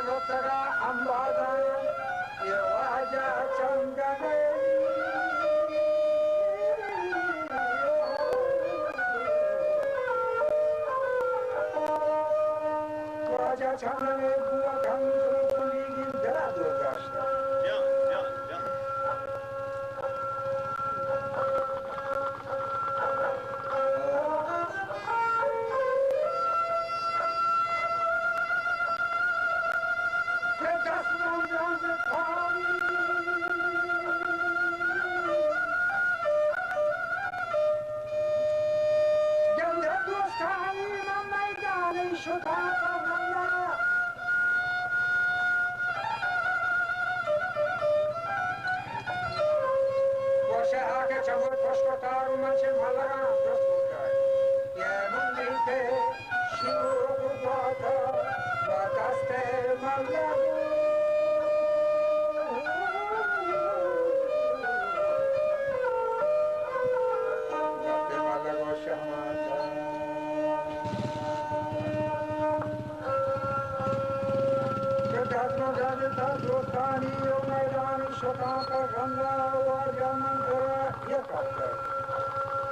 رفتگاه انبادان یه واجه چنگنه واجه چنگنه بوا کنسون کنیگین دل دور داشته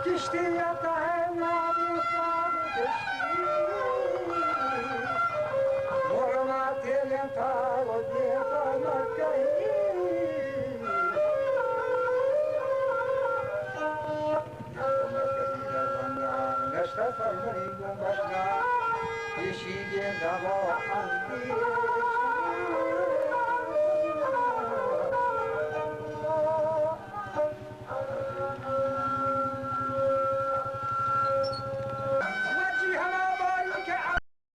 کشتی یاتا ہے نابیسان کشتی مرما تیلن تا و دیتا مکهی نشتا فرمانی گم بشنا یشیگه دوا اندیه